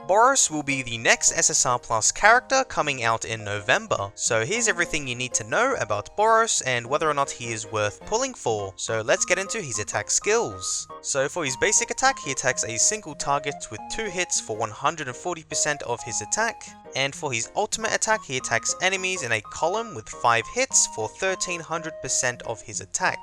Boros will be the next SSR Plus character coming out in November, so here's everything you need to know about Boros and whether or not he is worth pulling for. So let's get into his attack skills. So for his basic attack, he attacks a single target with 2 hits for 140% of his attack. And for his ultimate attack, he attacks enemies in a column with 5 hits for 1300% of his attack.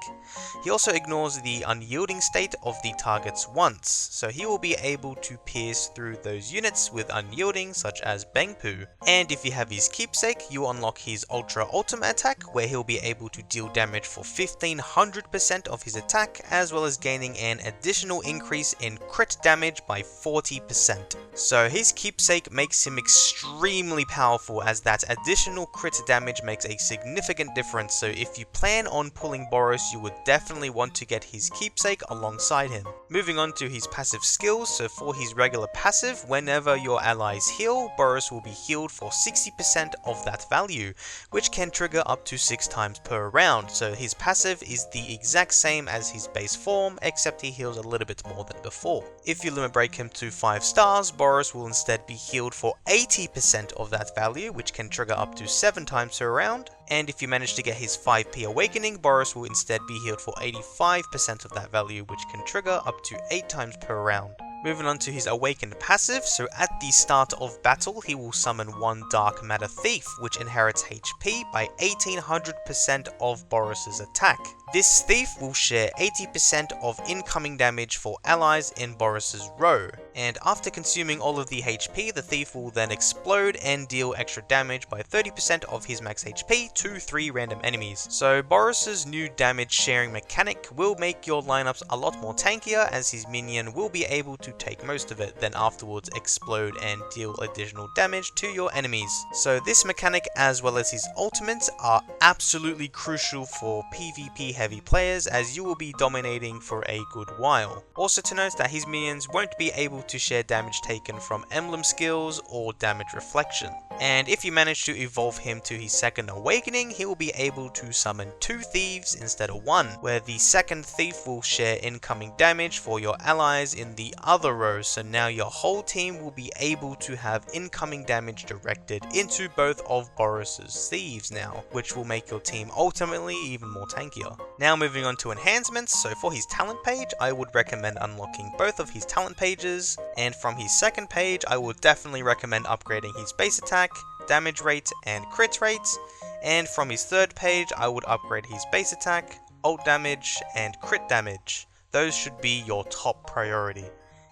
He also ignores the unyielding state of the targets once, so he will be able to pierce through those units with unyielding such as Bangpu. And if you have his keepsake, you unlock his ultra ultimate attack where he'll be able to deal damage for 1500% of his attack, as well as gaining an additional increase in crit damage by 40%. So his keepsake makes him extremely powerful, as that additional crit damage makes a significant difference, so if you plan on pulling Boros, you would definitely want to get his keepsake alongside him. Moving on to his passive skills, so for his regular passive, whenever your allies heal, Boros will be healed for 60% of that value, which can trigger up to 6 times per round, so his passive is the exact same as his base form, except he heals a little bit more than before. If you limit break him to 5 stars, Boros will instead be healed for 80% of that value, which can trigger up to 7 times per round. And if you manage to get his 5p awakening, Boros will instead be healed for 85% of that value, which can trigger up to 8 times per round. Moving on to his awakened passive, so at the start of battle, he will summon one Dark Matter Thief, which inherits HP by 1800% of Boros' attack. This thief will share 80% of incoming damage for allies in Boros' row, and after consuming all of the HP, the thief will then explode and deal extra damage by 30% of his max HP to 3 random enemies. So Boros' new damage sharing mechanic will make your lineups a lot more tankier, as his minion will be able to take most of it, then afterwards explode and deal additional damage to your enemies. So this mechanic, as well as his ultimates, are absolutely crucial for PvP heavy players, as you will be dominating for a good while. Also to note that his minions won't be able to share damage taken from emblem skills or damage reflection. And if you manage to evolve him to his second awakening, he will be able to summon 2 thieves instead of 1, where the second thief will share incoming damage for your allies in the other row, so now your whole team will be able to have incoming damage directed into both of Boros' thieves now, which will make your team ultimately even more tankier. Now moving on to enhancements, so for his talent page, I would recommend unlocking both of his talent pages, and from his second page, I would definitely recommend upgrading his base attack, damage rate, and crit rate, and from his third page, I would upgrade his base attack, ult damage, and crit damage. Those should be your top priority.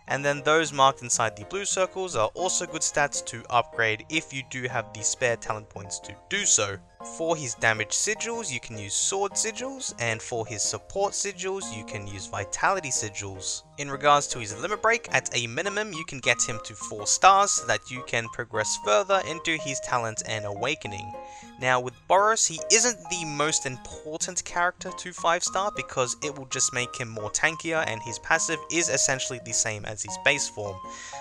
And then those marked inside the blue circles are also good stats to upgrade if you do have the spare talent points to do so. For his damage sigils, you can use sword sigils, and for his support sigils, you can use vitality sigils. In regards to his limit break, at a minimum, you can get him to 4 stars so that you can progress further into his talent and awakening. Now with Boros, he isn't the most important character to 5-star because it will just make him more tankier, and his passive is essentially the same as his base form.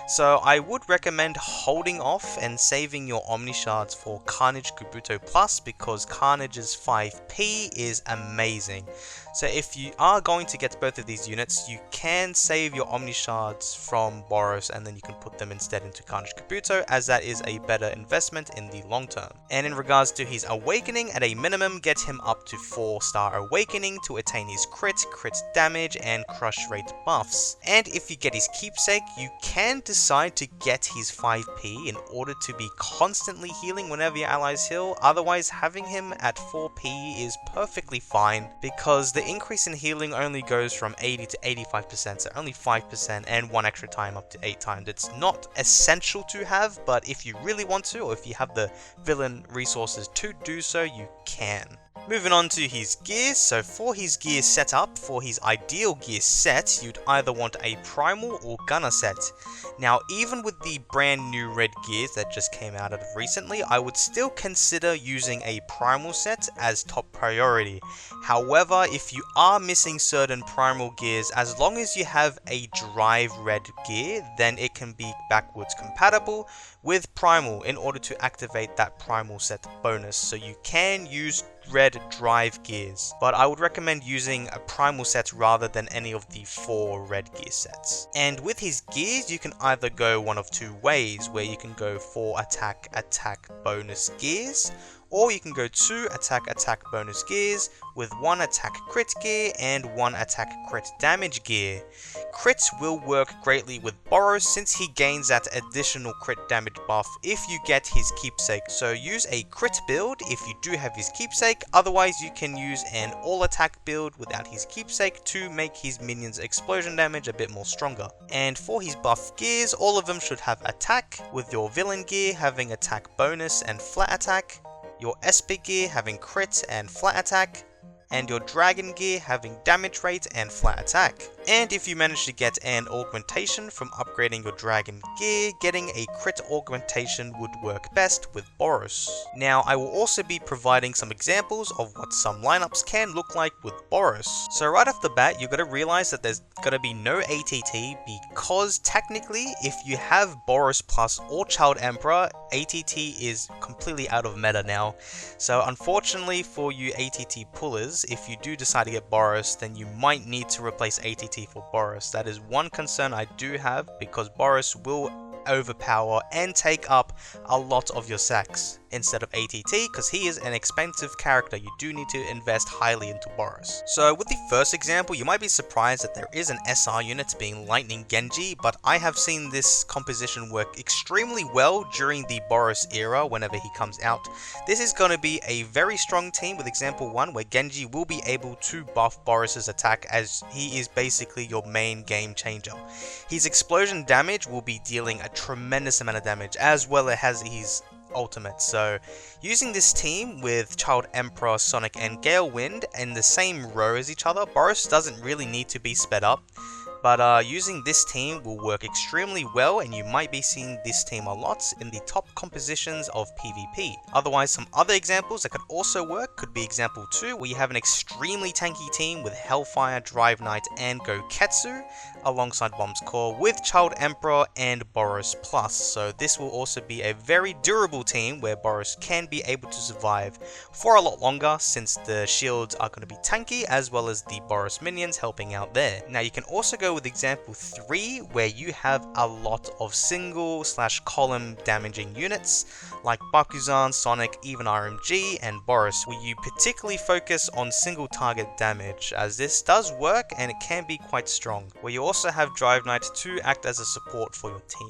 So I would recommend holding off and saving your Omni Shards for Carnage Kabuto Plus, because Carnage's 5p is amazing. So if you are going to get both of these units, you can save your Omni Shards from Boros and then you can put them instead into Carnage Kabuto, as that is a better investment in the long term. And in regards to his awakening, at a minimum, get him up to 4-star awakening to attain his crit damage, and crush rate buffs. And if you get his keepsake, you can decide to get his 5p in order to be constantly healing whenever your allies heal. Otherwise, having him at 4p is perfectly fine, because the increase in healing only goes from 80 to 85%, so only 5%, and 1 extra time up to 8 times. It's not essential to have, but if you really want to, or if you have the villain resources to do so, you can. Moving on to his gears, so for his gear setup, for his ideal gear set, you'd either want a primal or gunner set. Now even with the brand new red gears that just came out of recently, I would still consider using a primal set as top priority. However, if you are missing certain primal gears, as long as you have a drive red gear, then it can be backwards compatible with primal in order to activate that primal set bonus. So you can use red drive gears, but I would recommend using a primal set rather than any of the 4 red gear sets. And with his gears, you can either go one of 2 ways, where you can go 4 attack bonus gears, or you can go 2 attack bonus gears with 1 attack crit gear and 1 attack crit damage gear. Crits will work greatly with Boros since he gains that additional crit damage buff if you get his keepsake. So use a crit build if you do have his keepsake, otherwise you can use an all attack build without his keepsake to make his minions explosion damage a bit more stronger. And for his buff gears, all of them should have attack, with your villain gear having attack bonus and flat attack, your SP gear having crit and flat attack, and your dragon gear having damage rate and flat attack. And if you manage to get an augmentation from upgrading your dragon gear, getting a crit augmentation would work best with Boros. Now I will also be providing some examples of what some lineups can look like with Boros. So right off the bat, you've got to realize that there's going to be no ATT, because technically if you have Boros plus or Child Emperor, ATT is completely out of meta now. So unfortunately for you ATT pullers, if you do decide to get Boros, then you might need to replace ATT for Boros. That is one concern I do have, because Boros will overpower and take up a lot of your sacks instead of ATT, because he is an expensive character. You do need to invest highly into Boros. So with the first example, you might be surprised that there is an SR unit being Lightning Genji, but I have seen this composition work extremely well during the Boros era whenever he comes out. This is going to be a very strong team with example 1, where Genji will be able to buff Boros's attack, as he is basically your main game changer. His explosion damage will be dealing a tremendous amount of damage, as well as his ultimate. So using this team with Child Emperor, Sonic and Gale Wind in the same row as each other, Boros doesn't really need to be sped up. But using this team will work extremely well, and you might be seeing this team a lot in the top compositions of PvP. Otherwise, some other examples that could also work could be example 2, where you have an extremely tanky team with Hellfire, Drive Knight and Goketsu alongside Bomb's Core with Child Emperor and Boros Plus. So this will also be a very durable team where Boros can be able to survive for a lot longer, since the shields are going to be tanky, as well as the Boros minions helping out there. Now you can also go with example 3, where you have a lot of single / column damaging units like Bakuzan, Sonic, even RMG and Boros, where you particularly focus on single target damage, as this does work and it can be quite strong, where you also have Drive Knight to act as a support for your team.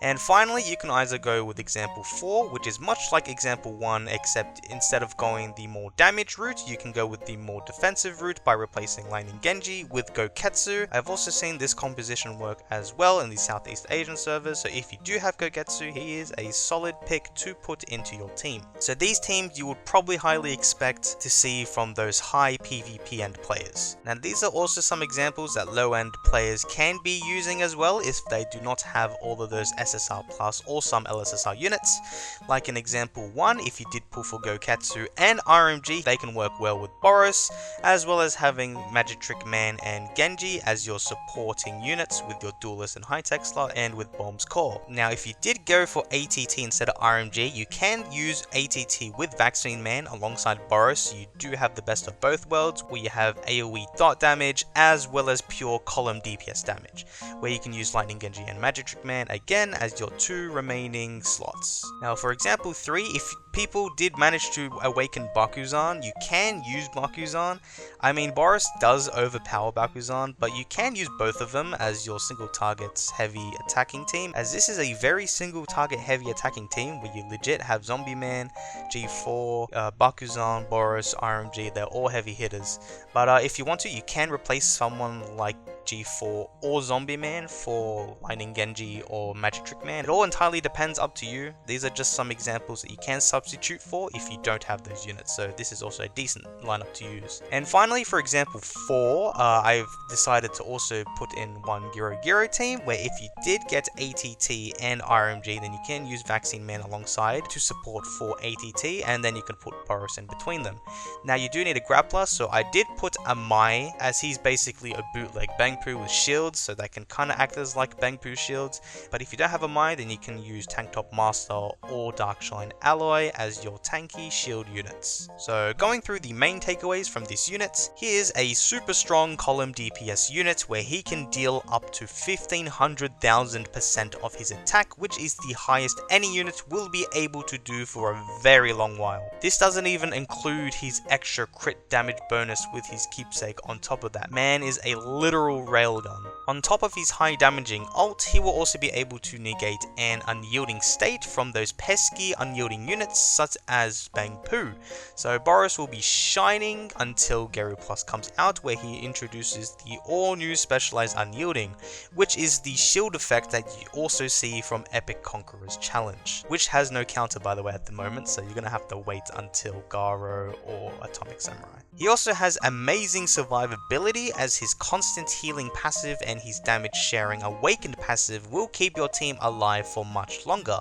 And finally, you can either go with example 4, which is much like example 1, except instead of going the more damage route, you can go with the more defensive route by replacing Lightning Genji with Goketsu. I've also seen this composition work as well in the Southeast Asian servers, so if you do have Goketsu, he is a solid pick to put into your team. So these teams you would probably highly expect to see from those high PvP end players. Now these are also some examples that low end players can be using as well if they do not have all of those SSR Plus or some LSSR units. Like in example 1, if you did pull for Goketsu and RMG, they can work well with Boros, as well as having Magic Trick Man and Genji as your supporting units with your Duelist and High-Tech slot and with Bomb's Core. Now if you did go for ATT instead of RMG, you can use ATT with Vaccine Man alongside Boros, so you do have the best of both worlds, where you have AoE dot damage as well as pure column DPS damage, where you can use Lightning Genji and Magic Trick Man again as your 2 remaining slots. Now for example 3, if people did manage to awaken Bakuzan, you can use Bakuzan. I mean, Boros does overpower Bakuzan, but you can use both of them as your single targets heavy attacking team, as this is a very single target heavy attacking team where you legit have Zombie Man, G4, Bakuzan, Boros, RMG, they're all heavy hitters. But if you want to, you can replace someone like G4 or Zombie Man for Lightning Genji or Magic Trick Man. It all entirely depends up to you. These are just some examples that you can substitute for if you don't have those units, so this is also a decent lineup to use. And finally, for example 4, I've decided to also put in one Giro team, where if you did get ATT and RMG, then you can use Vaccine Man alongside to support for ATT, and then you can put Boros in between them. Now you do need a grappler, so I did put a Mai, as he's basically a bootleg Bangpoo with shields, so they can kind of act as like Bangpoo shields. But if you don't have a Mai, then you can use Tank Top Master or Darkshine Alloy as your tanky shield units. So going through the main takeaways from this unit, here's a super strong column DPS unit where he can deal up to 1500,000% of his attack, which is the highest any unit will be able to do for a very long while. This doesn't even include his extra crit damage bonus with his keepsake on top of that. Man is a literal railgun. On top of his high damaging ult, he will also be able to negate an unyielding state from those pesky unyielding units such as Bangpoo. So Boros will be shining until Garu Plus comes out, where he introduces the all new specialized unyielding, which is the shield effect that you also see from Epic Conqueror's Challenge, which has no counter by the way at the moment, so you're gonna have to wait until Garo or Atomic Samurai. He also has amazing survivability, as his constant healing passive and his damage sharing awakened passive will keep your team alive for much longer,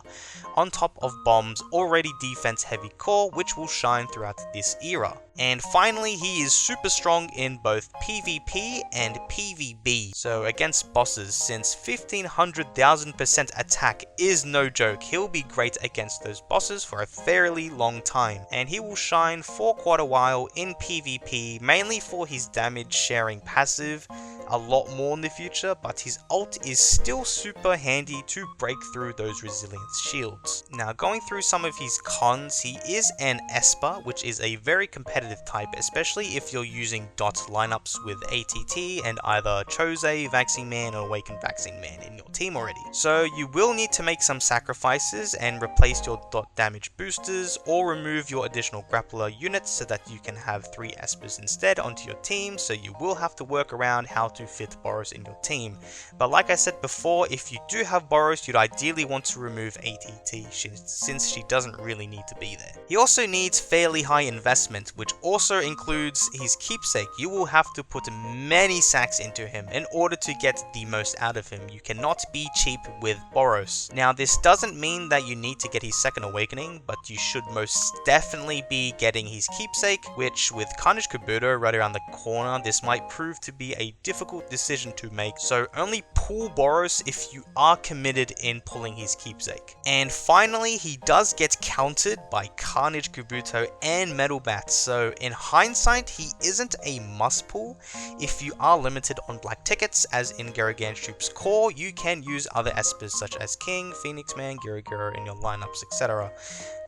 on top of Bomb's already defense heavy core, which will shine throughout this era. And finally, he is super strong in both PvP and PvB, so against bosses, since 1500,000% attack is no joke. He'll be great against those bosses for a fairly long time, and he will shine for quite a while in PvP, mainly for his damage sharing passive, a lot more in the future, but his ult is still super handy to break through those resilience shields. Now going through some of his cons, he is an Esper, which is a very competitive type, especially if you're using dot lineups with ATT and either Chose, Vaccine Man or Awakened Vaccine Man in your team already. So you will need to make some sacrifices and replace your dot damage boosters or remove your additional grappler units so that you can have 3 Espers instead onto your team, so you will have to work around how to fit Boros in your team. But like I said before, if you do have Boros, you'd ideally want to remove ATT since she doesn't really need to be there. He also needs fairly high investment, which also includes his keepsake. You will have to put many sacks into him in order to get the most out of him. You cannot be cheap with Boros. Now this doesn't mean that you need to get his second awakening, but you should most definitely be getting his keepsake, which with Carnage Kabuto right around the corner, this might prove to be a difficult decision to make, so only pull Boros if you are committed in pulling his keepsake. And finally, he does get countered by Carnage Kabuto and Metal Bat, so in hindsight he isn't a must pull. If you are limited on black tickets, as in Garagantroop's core, you can use other Espers such as King, Phoenix Man, Giro in your lineups, etc.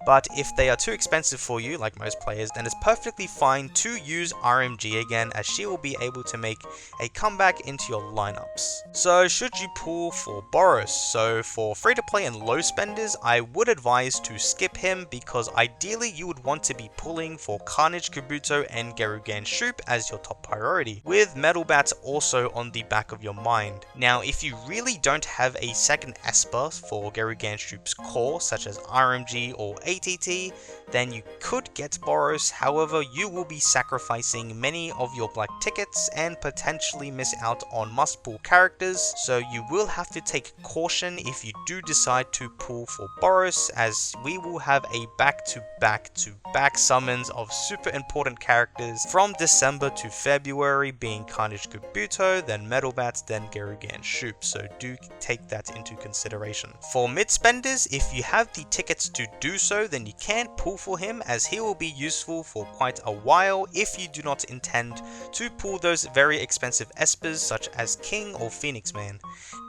But if they are too expensive for you, like most players, then it's perfectly fine to use RMG again, as she will be able to make a comeback into your lineups. So should you pull for Boros? So for free to play and low spenders, I would advise to skip him, because ideally you would want to be pulling for Carnage Kabuto and Gangtroop as your top priority, with Metal Bat also on the back of your mind. Now if you really don't have a second Esper for Gangtroop's core, such as RMG or ATT, then you could get Boros. However, you will be sacrificing many of your black tickets and potentially miss out on must pull characters, so you will have to take caution if you do decide to pull for Boros, as we will have a back-to-back summons of super important characters from December to February, being Carnage Kabuto, then Metal Bat, then Gangtroop, so do take that into consideration. For mid spenders, if you have the tickets to do so, then you can pull for him, as he will be useful for quite a while if you do not intend to pull those very expensive Espers such as King or Phoenix Man.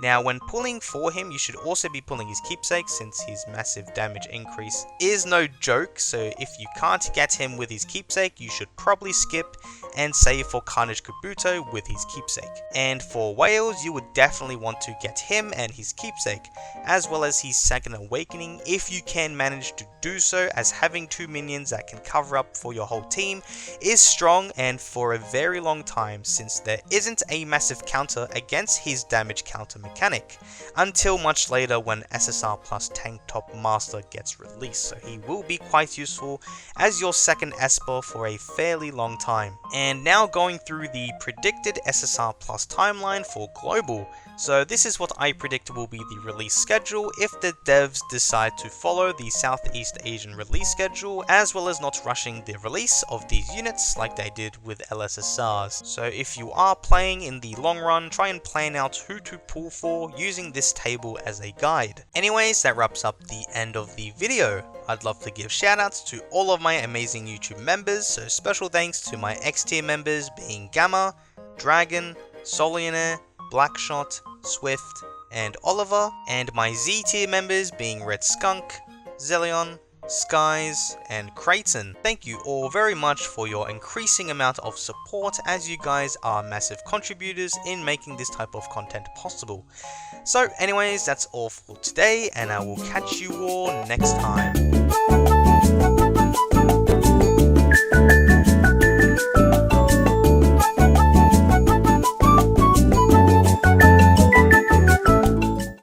Now when pulling for him, you should also be pulling his keepsake, since his massive damage increase is no joke, so if you can't get him with his keepsake, you should probably skip and save for Carnage Kabuto with his keepsake. And for whales, you would definitely want to get him and his keepsake, as well as his second awakening if you can manage to do so, as having 2 minions that can cover up for your whole team is strong and for a very long time, since there isn't a massive counter against his damage counter mechanic, until much later when SSR Plus Tank Top Master gets released, so he will be quite useful as your second Esper for a fairly long time. And now going through the predicted SSR Plus timeline for global. So this is what I predict will be the release schedule if the devs decide to follow the Southeast Asian release schedule, as well as not rushing the release of these units like they did with LSSRs. So if you are playing in the long run, try and plan out who to pull for using this table as a guide. Anyways, that wraps up the end of the video. I'd love to give shoutouts to all of my amazing YouTube members, so special thanks to my X tier members being Gamma, Dragon, Solionaire, Blackshot, Swift, and Oliver, and my Z tier members being Red Skunk, Zelion, Skies, and Creighton. Thank you all very much for your increasing amount of support, as you guys are massive contributors in making this type of content possible. So anyways, that's all for today, and I will catch you all next time.